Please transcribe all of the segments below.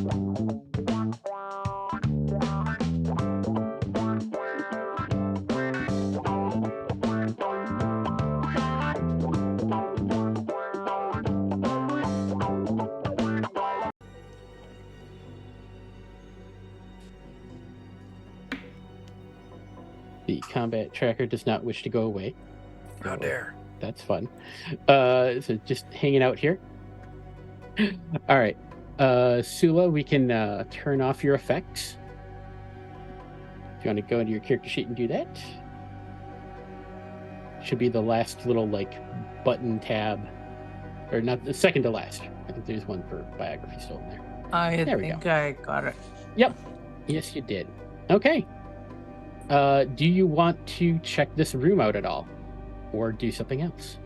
The combat tracker does not wish to go away. How dare. That's fun. So just hanging out here. All right. Sula, we can turn off your effects. If you want to go into your character sheet and do that. Should be the last little button tab. Or not, the second to last. I think there's one for biography still in there. I think I got it. Yep. Yes, you did. Okay. Do you want to check this room out at all? Or do something else?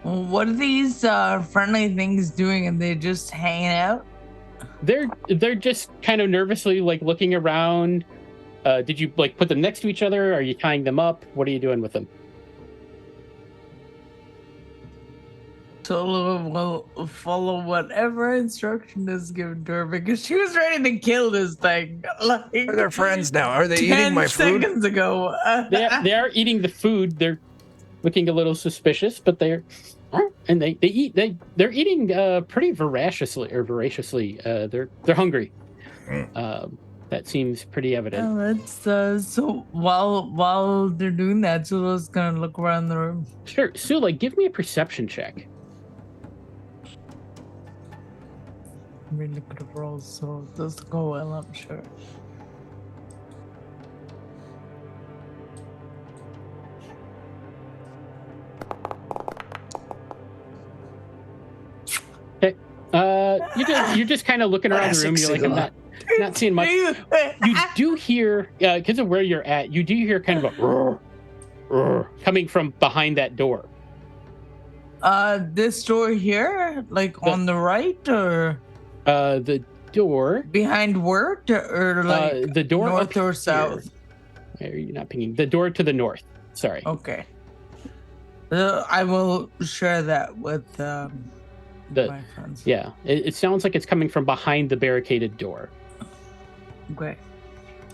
What are these friendly things doing? And they just hanging out? They're just kind of nervously looking around. Did you put them next to each other? Are you tying them up? What are you doing with them? Tola will follow whatever instruction is given to her because she was ready to kill this thing. They're friends now. Are they eating my food? 10 seconds ago. They are eating the food. They're looking a little suspicious, but they're eating pretty voraciously. They're hungry. That seems pretty evident. Let's so while they're doing that, Sula's gonna look around the room. Sure, Sula, give me a perception check. Really good rolls, so it does go well, I'm sure. Okay. You're just kind of looking around the room. You're like, I'm not seeing much. You do hear, because of where you're at, you do hear kind of a roar, roar, coming from behind that door. This door here, on the right, or the door behind word, or the door north or south. Are you not pinging the door to the north? Sorry. Okay. I will share that with my friends. Yeah, it sounds like it's coming from behind the barricaded door. Okay.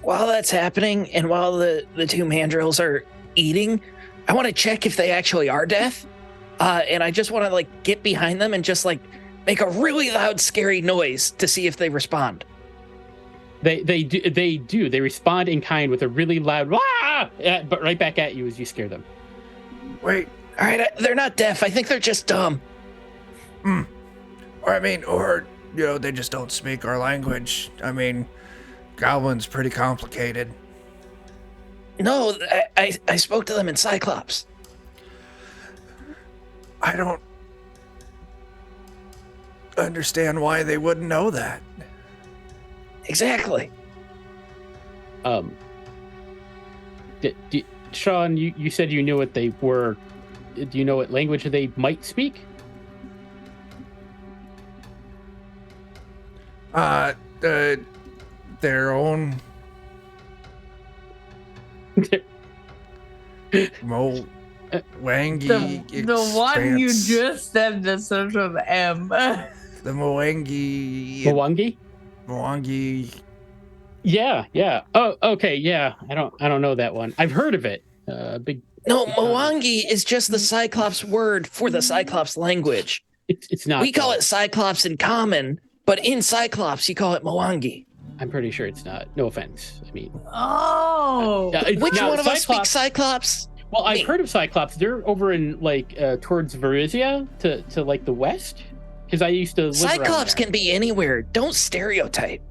While that's happening, and while the two mandrills are eating, I want to check if they actually are deaf. And I just want to get behind them and just make a really loud, scary noise to see if they respond. They do. They respond in kind with a really loud "Wah!" But right back at you as you scare them. Wait, all right, they're not deaf. I think they're just dumb. Or they just don't speak our language. I mean, Goblin's pretty complicated. No, I spoke to them in Cyclops. I don't understand why they wouldn't know that. Exactly. Sean, you said you knew what they were. Do you know what language they might speak? Their own Mwangi. The one you just said that starts with M. The Mwangi. Mwangi? Yeah. Oh, okay, yeah. I don't know that one. I've heard of it. No, Mwangi is just the Cyclops word for the Cyclops language. It's not. We call it Cyclops in common, but in Cyclops you call it Mwangi. I'm pretty sure it's not. No offense. I mean. Oh. Which one of us speaks Cyclops? Well, I've heard of Cyclops. They're over in towards Varizia to the west, because I used to live Cyclops can be anywhere. Don't stereotype.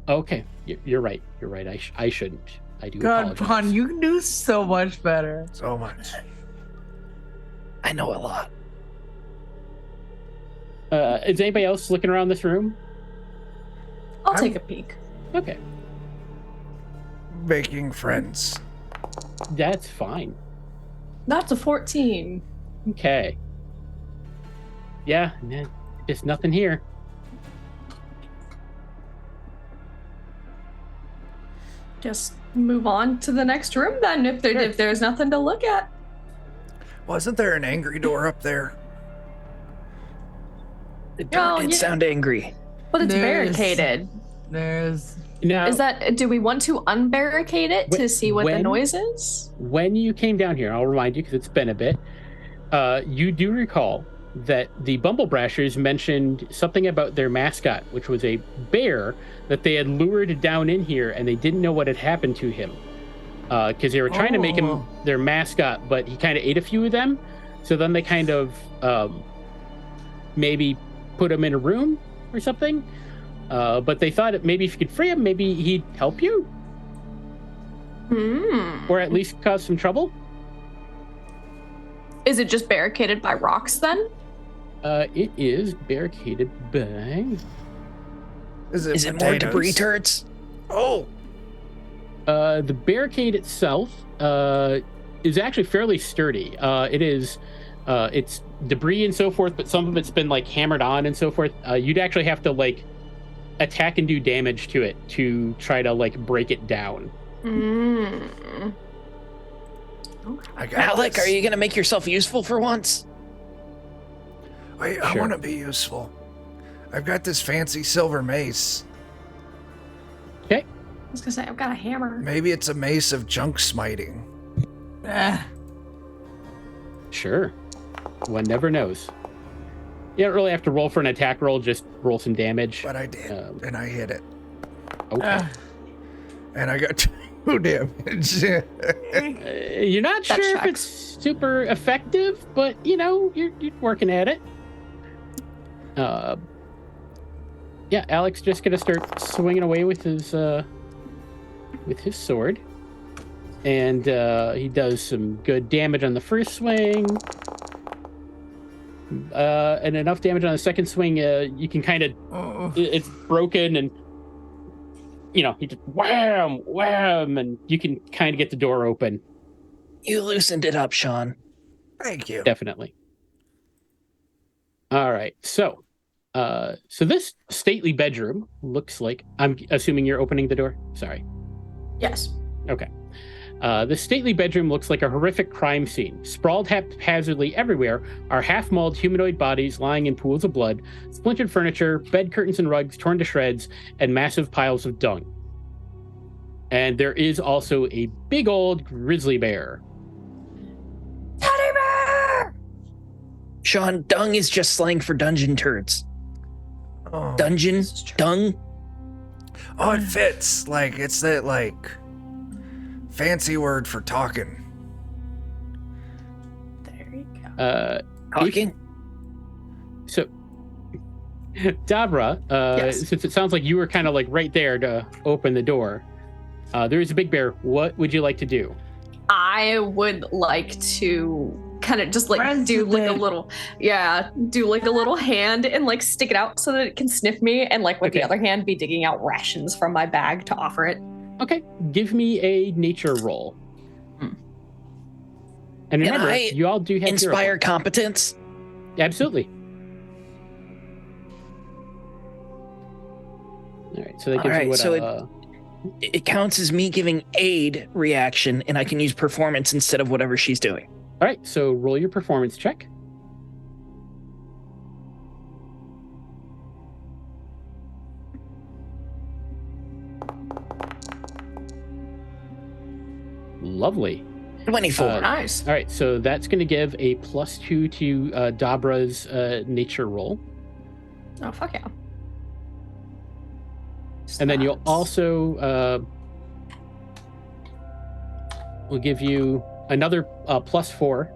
Okay, you're right. You're right. I shouldn't. I do. God, Pon, you can do so much better. So much. I know a lot. Is anybody else looking around this room? I'll take a peek. Okay. Making friends. That's fine. That's a 14. Okay. Yeah, there's nothing here. Just move on to the next room then, if there's nothing to look at. Wasn't there an angry door up there? The door did sound angry. But it's There's- barricaded. There's Now, Do we want to unbarricade it to see what the noise is? when you came down here, I'll remind you because it's been a bit, you do recall that the Bumblebrashers mentioned something about their mascot, which was a bear that they had lured down in here, and they didn't know what had happened to him. Because they were trying to make him their mascot, but he kind of ate a few of them. So then they kind of maybe put him in a room or something. But they thought maybe if you could free him, maybe he'd help you. Or at least cause some trouble. Is it just barricaded by rocks then? It is barricaded by... Is it more debris turrets? Oh! The barricade itself is actually fairly sturdy. It's debris and so forth, but some of it's been like hammered on and so forth. You'd actually have to like attack and do damage to it to try to like break it down. Alec, are you gonna make yourself useful for once? Wait, I want to be useful. I've got this fancy silver mace. Okay. I was gonna say, I've got a hammer. Maybe it's a mace of junk smiting. Sure. One never knows. You don't really have to roll for an attack roll, just roll some damage. But I did, and I hit it. Okay. And I got 2 damage. You're not That sure if checks. it's super effective, but you know, you're working at it. Yeah, Alec's just gonna start swinging away with his sword, and he does some good damage on the first swing, and enough damage on the second swing. You can kind of it's broken, and you know he just wham, wham, and you can kind of get the door open. You loosened it up, Sean. Thank you. Definitely. All right, so this stately bedroom looks like, I'm assuming you're opening the door? Sorry. Yes. Okay. The stately bedroom looks like a horrific crime scene. Sprawled haphazardly everywhere are half-mauled humanoid bodies lying in pools of blood, splintered furniture, bed curtains and rugs torn to shreds, and massive piles of dung. And there is also a big old grizzly bear. Teddy bear! Sean, dung is just slang for dungeon turds. Oh. Dungeon? Dung? Oh, it fits. Like, it's that, like, fancy word for talking. There you go. Talking? So, Dabra, Yes. since it sounds like you were kind of like right there to open the door, there is a big bear. What would you like to do? I would like to kind of just like do like a President. little, do like a little hand and like stick it out so that it can sniff me, and like with the Okay. other hand be digging out rations from my bag to offer it. Okay, give me a nature roll. And Can remember, I you all do have hero Inspire points. competence? Absolutely. All right, so that gives All right, you what? so it counts as me giving aid reaction, and I can use performance instead of whatever she's doing. all right, so roll your performance check. Lovely. 24. Nice. All right, so that's going to give a +2 to Dabra's nature roll. Oh fuck yeah. And then you'll also we'll give you another +4.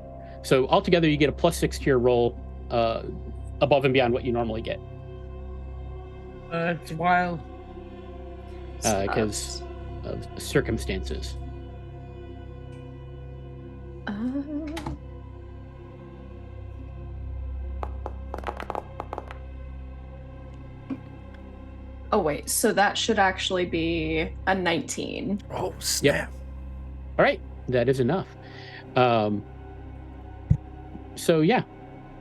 So altogether, you get a +6 to your roll, above and beyond what you normally get, It's wild. because of circumstances. Oh wait, so that should actually be a 19. Oh, snap. All right, that is enough. So yeah,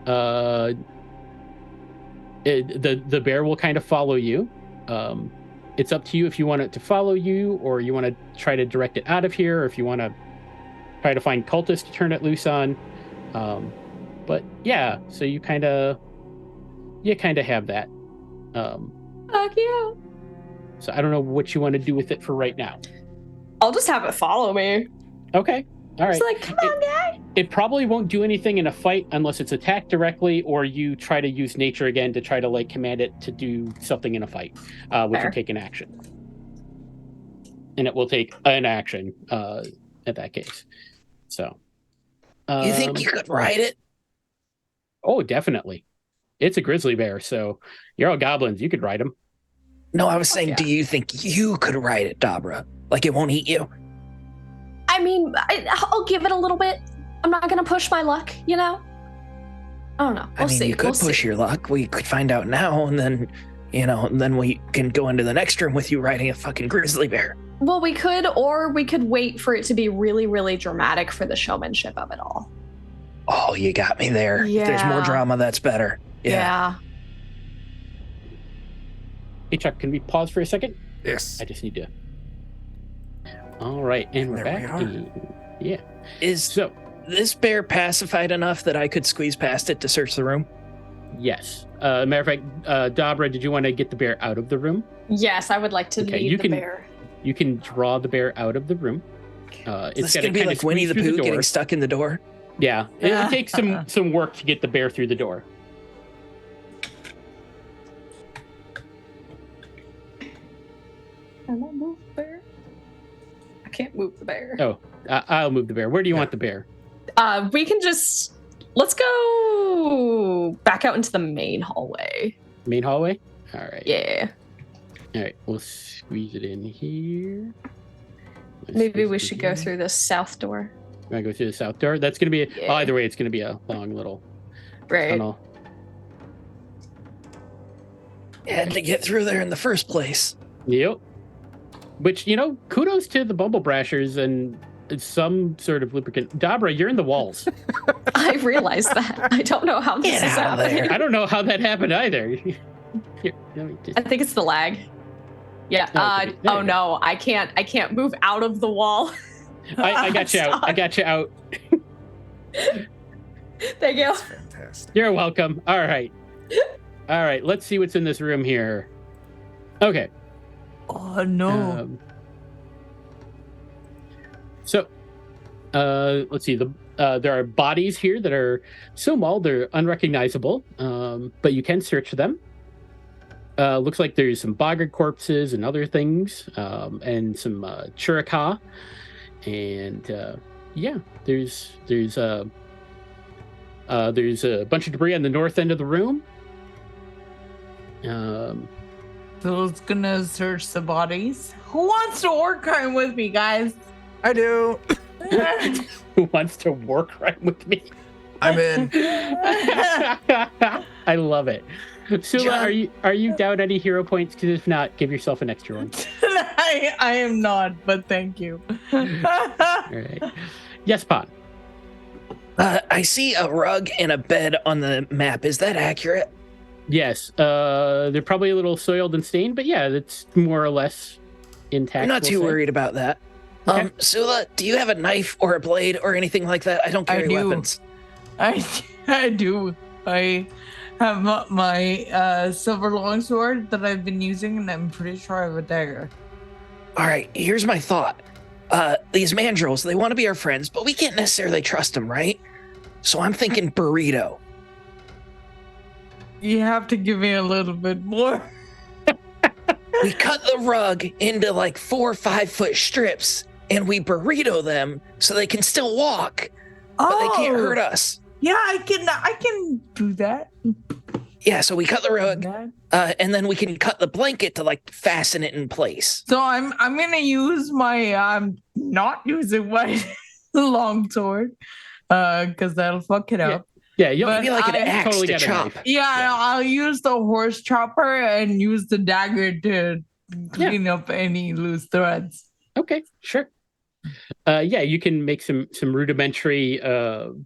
the bear will kind of follow you. It's up to you if you want it to follow you, or you want to try to direct it out of here, or if you want to try to find cultists to turn it loose on. But yeah, so you kind of you kind of have that. Fuck yeah. So I don't know what you want to do with it for right now. I'll just have it follow me. Okay. All right. It's like, come on, guy. It probably won't do anything in a fight unless it's attacked directly, or you try to use nature again to try to like command it to do something in a fight, which Fair. will take an action. And it will take an action at that case. So. You think you could ride it? Oh, definitely. It's a grizzly bear, so you're all goblins. You could ride them. No, I was saying, yeah. do you think you could ride it, Dabra? Like it won't eat you? I mean, I'll give it a little bit. I'm not gonna push my luck, you know? I don't know. We'll see. You could We'll push see. your luck. We could find out now, and then, then we can go into the next room with you riding a fucking grizzly bear. Well, we could, or we could wait for it to be really, really dramatic for the showmanship of it all. Oh, you got me there. If there's more Yeah. drama, that's better. Yeah. Hey, Chuck, can we pause for a second? Yes. I just need to. All right, and we're There we back. are. Yeah. Is So, this bear pacified enough that I could squeeze past it to search the room? yes. Matter of fact, Dabra, did you want to get the bear out of the room? Yes, I would like to Okay, lead you the can- bear. You can draw the bear out of the room. It's It's going got to be like Winnie the Pooh getting stuck in the door. Yeah, it takes some work to get the bear through the door. Can I move the bear? I can't move the bear. Oh, I'll move the bear. Where do you want the bear? We can just let's go back out into the main hallway. Main hallway? All right. Yeah. All right, we'll squeeze it in here. Maybe we should go through this south door. Want to go through the south door? That's going to be, Yeah. either way, it's going to be a long little Right. tunnel. Had to get through there in the first place. Yep. Which, kudos to the Bumble Brashers and some sort of lubricant. Dabra, you're in the walls. I realized that. I don't know how this Get is out of there. happening. I don't know how that happened either. Here, let me just- I think it's the lag. Yeah. Oh, okay. There Oh you no, I can't move out of the wall. I got you out. I Stop. got you out. Thank you. Fantastic. You're welcome. All right. All right. Let's see what's in this room here. Okay. Oh no. So, let's see. There are bodies here that are so small they're unrecognizable, but you can search them. Looks like there's some boggart corpses and other things, and some churika, and yeah, there's a bunch of debris on the north end of the room. So it's gonna search the bodies. Who wants to war crime with me, guys? I do. Who wants to work right with me? I'm in. I love it. Sula, John- are you down any hero points? Because if not, give yourself an extra one. I am not, but thank you. All right. Yes, Pon. I see a rug and a bed on the map. Is that accurate? Yes. They're probably a little soiled and stained, but yeah, that's more or less intact. I'm not we'll too say. worried about that. Okay. Sula, do you have a knife or a blade or anything like that? I don't I carry do. weapons. I do. I have my silver longsword that I've been using, and I'm pretty sure I have a dagger. All right, here's my thought. These mandrills, they want to be our friends, but we can't necessarily trust them, right? So I'm thinking burrito. You have to give me a little bit more. We cut the rug into like 4 or 5 foot strips and we burrito them so they can still walk, but they can't hurt us. Yeah, I can do that. Yeah, so we cut the rug, That. and then we can cut the blanket to like fasten it in place. So I'm gonna use my not using my longsword because that'll fuck it up. Yeah, you'll But Maybe like an I axe totally to got a chop. knife. Yeah, I'll use the horse chopper and use the dagger to clean up any loose threads. Okay, sure. Yeah, you can make some rudimentary, rope,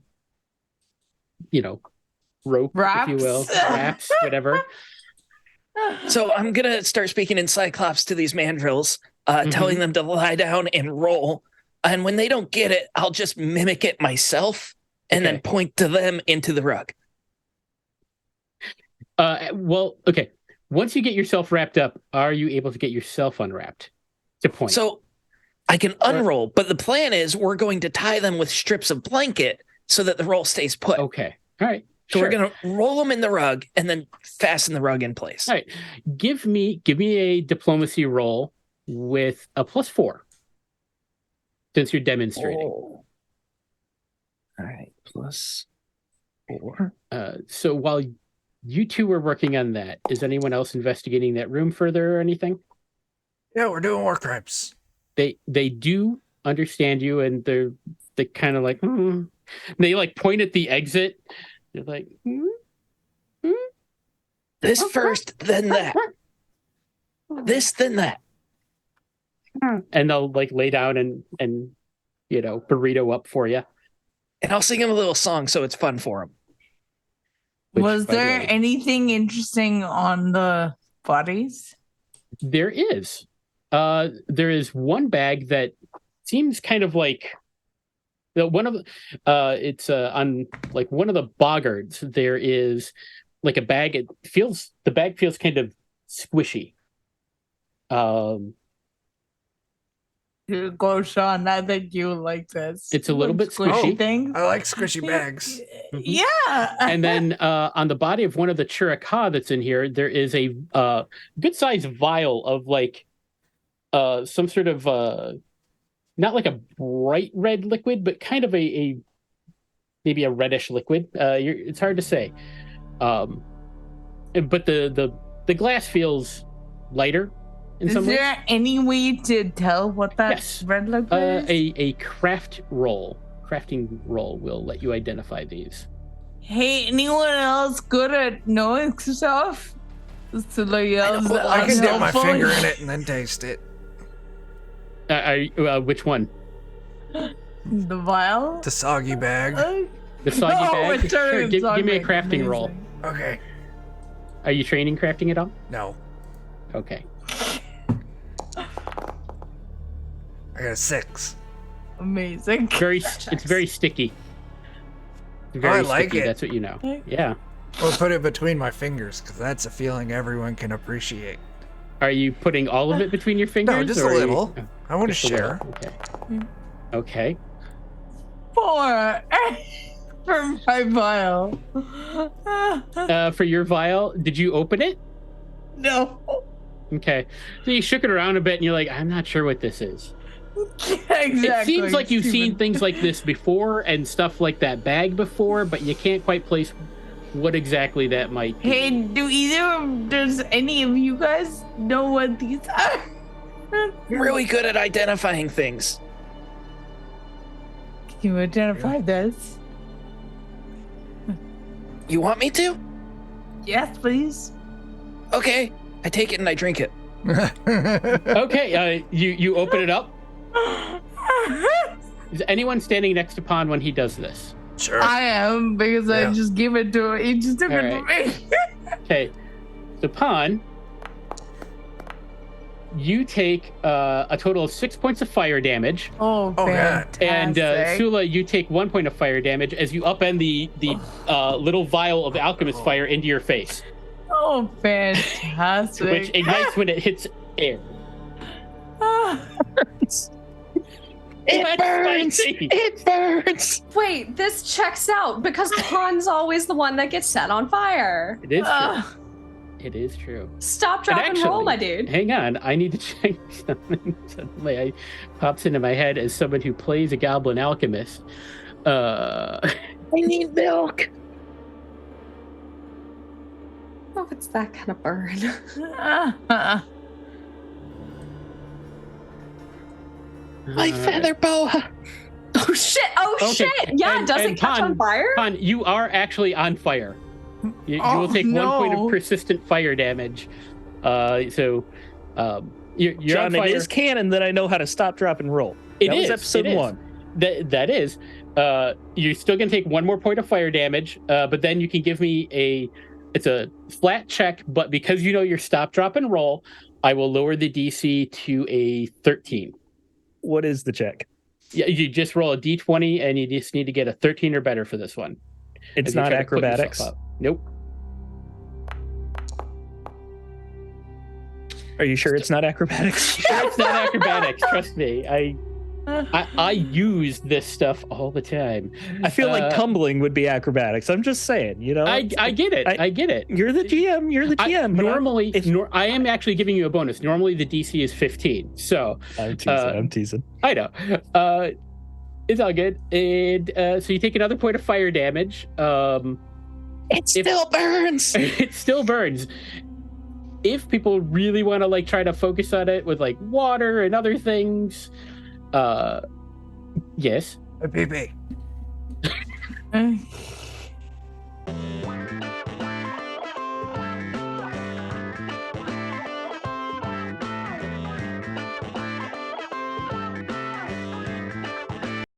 if you will, Wraps. wraps, whatever. So I'm gonna start speaking in Cyclops to these mandrills, telling them to lie down and roll. And when they don't get it, I'll just mimic it myself and then Okay. point to them into the rug. Well, okay. Once you get yourself wrapped up, are you able to get yourself unwrapped? To point. So I can unroll, but the plan is we're going to tie them with strips of blanket so that the roll stays put. Okay. All right. So sure. we're going to roll them in the rug and then fasten the rug in place. All right. Give me a diplomacy roll with a +4. Since you're demonstrating. Oh. All right. +4. So while you two were working on that, is anyone else investigating that room further or anything? Yeah, we're doing war crimes. They do understand you, and they kind of like they like point at the exit. They're like This first, then that. This, then that. And they'll like lay down and burrito up for you. And I'll sing him a little song so it's fun for him. Was there anything interesting on the bodies? There is. There is one bag that seems kind of like one of it's on like one of the boggards. There is like a bag. The bag feels kind of squishy. Go, Sean. I think you like this. It's a little bit squishy. Things. I like squishy bags. Yeah. And then on the body of one of the Chiricahua that's in here, there is a good sized vial of like some sort of not like a bright red liquid, but kind of maybe a reddish liquid. It's hard to say. But the glass feels lighter. Is there any way to tell what that red liquid is? A crafting roll will let you identify these. Hey, anyone else good at knowing stuff? So like, I can dip my finger in it and then taste it. Which one? The vial? The soggy bag. The soggy bag? Sure, give me a crafting roll. Okay. Are you training crafting at all? No. Okay. I got a 6. Amazing. It's very sticky. I like sticky, it. That's what you know. Yeah. We'll put it between my fingers because that's a feeling everyone can appreciate. Are you putting all of it between your fingers? No, just a little. I want to share. Okay. 4 for my vial. For your vial, did you open it? No. Okay. So you shook it around a bit and you're like, I'm not sure what this is. Exactly. It seems like you've seen things like this before and stuff like that bag before, but you can't quite place what exactly that might be. Hey, does any of you guys know what these are? I'm really good at identifying things. Can you identify this? You want me to? Yes, please. Okay. I take it and I drink it. Okay, you open it up. Is anyone standing next to Pond when he does this? Sure. I am, because I just give it to him. He just took it from me. Okay, so Pond, you take a total of 6 points of fire damage. Oh, fantastic. And Sula, you take 1 point of fire damage as you upend the little vial of alchemist fire into your face. Oh, fantastic. Which ignites when it hits air. It burns! It burns! Wait, this checks out because Pond's always the one that gets set on fire. It is true. It is true. Stop, drop, and roll, my dude. Hang on, I need to check something. Suddenly, it pops into my head as someone who plays a goblin alchemist. I need milk. Oh, it's that kind of burn. My feather boa. Oh shit! Shit! Yeah, does it catch on fire? Pon, you are actually on fire. You will take 1 point of persistent fire damage. You're John, on fire. It is canon that I know how to stop, drop, and roll. That was episode 1. That is. You're still going to take 1 more point of fire damage, but then you can give me it's a flat check, but because you know your stop, drop, and roll, I will lower the DC to a 13. What is the check? Yeah, you just roll a D20 and you just need to get a 13 or better for this one. It's not acrobatics. Nope. Are you sure it's not acrobatics? Sure, it's not acrobatics. Trust me. I use this stuff all the time. I feel like tumbling would be acrobatics. I'm just saying, you know. I get it. I get it. You're the GM. You're the GM. Normally, I am actually giving you a bonus. Normally, the DC is 15. So I'm teasing. I know. It's all good. And so you take another point of fire damage. It still burns. It still burns. If people really want to like try to focus on it with like water and other things, yes. Hey, BB.